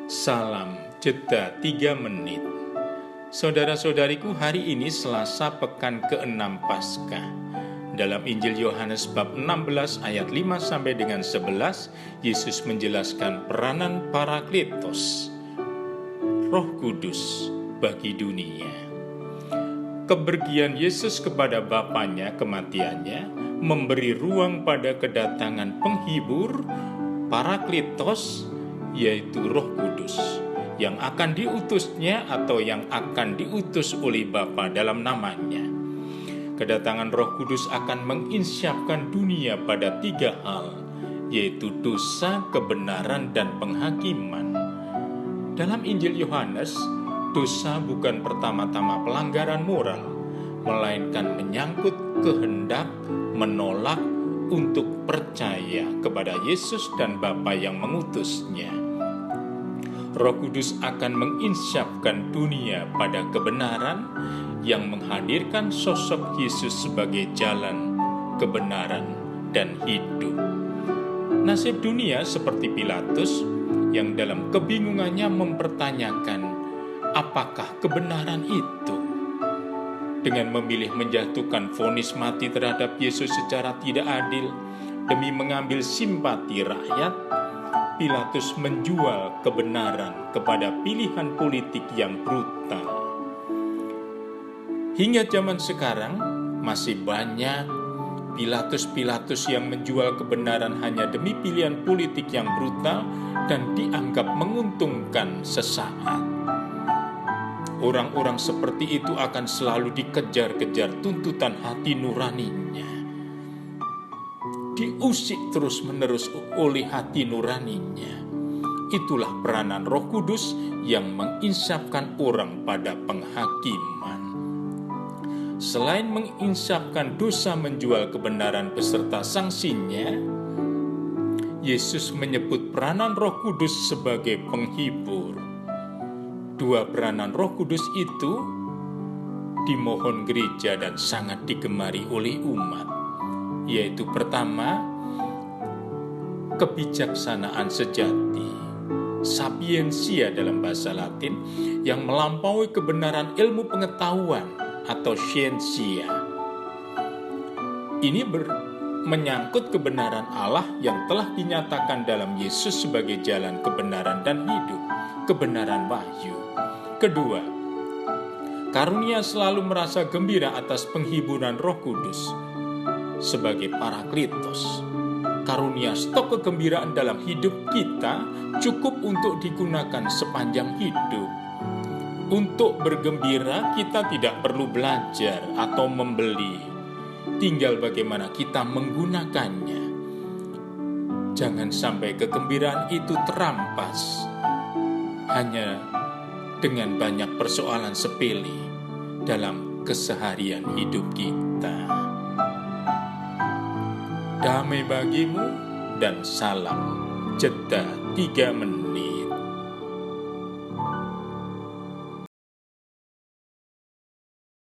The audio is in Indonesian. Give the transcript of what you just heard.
Salam jeda 3 menit. Saudara-saudariku, hari ini Selasa pekan ke-6 Paskah. Dalam Injil Yohanes bab 16 ayat 5 sampai dengan 11, Yesus menjelaskan peranan Parakletos, Roh Kudus bagi dunia. Kepergian Yesus kepada Bapanya, kematiannya, memberi ruang pada kedatangan penghibur, Parakletos, yaitu Roh Kudus, yang akan diutusnya atau yang akan diutus oleh Bapa dalam namanya. Kedatangan Roh Kudus akan menginsyafkan dunia pada 3 hal, yaitu dosa, kebenaran, dan penghakiman. Dalam Injil Yohanes, dosa bukan pertama-tama pelanggaran moral, melainkan menyangkut kehendak menolak untuk percaya kepada Yesus dan Bapa yang mengutusnya. Roh Kudus akan menginsyafkan dunia pada kebenaran yang menghadirkan sosok Yesus sebagai jalan, kebenaran, dan hidup. Nasib dunia seperti Pilatus yang dalam kebingungannya mempertanyakan, apakah kebenaran itu? Dengan memilih menjatuhkan vonis mati terhadap Yesus secara tidak adil demi mengambil simpati rakyat, Pilatus menjual kebenaran kepada pilihan politik yang brutal. Hingga zaman sekarang masih banyak Pilatus-Pilatus yang menjual kebenaran hanya demi pilihan politik yang brutal dan dianggap menguntungkan sesaat. Orang-orang seperti itu akan selalu dikejar-kejar tuntutan hati nuraninya, diusik terus-menerus oleh hati nuraninya. Itulah peranan Roh Kudus yang menginsyafkan orang pada penghakiman. Selain menginsyafkan dosa menjual kebenaran beserta sanksinya, Yesus menyebut peranan Roh Kudus sebagai penghibur. 2 peranan Roh Kudus itu dimohon gereja dan sangat digemari oleh umat, yaitu pertama, kebijaksanaan sejati, sapiensia dalam bahasa Latin, yang melampaui kebenaran ilmu pengetahuan atau scientia. Ini menyangkut kebenaran Allah yang telah dinyatakan dalam Yesus sebagai jalan kebenaran dan hidup, kebenaran wahyu. Kedua, karunia selalu merasa gembira atas penghiburan Roh Kudus sebagai Parakletos. Karunia stok kegembiraan dalam hidup kita cukup untuk digunakan sepanjang hidup. Untuk bergembira kita tidak perlu belajar atau membeli, tinggal bagaimana kita menggunakannya. Jangan sampai kegembiraan itu terampas hanya dengan banyak persoalan sepele dalam keseharian hidup kita. Damai bagimu dan salam jeda 3 menit.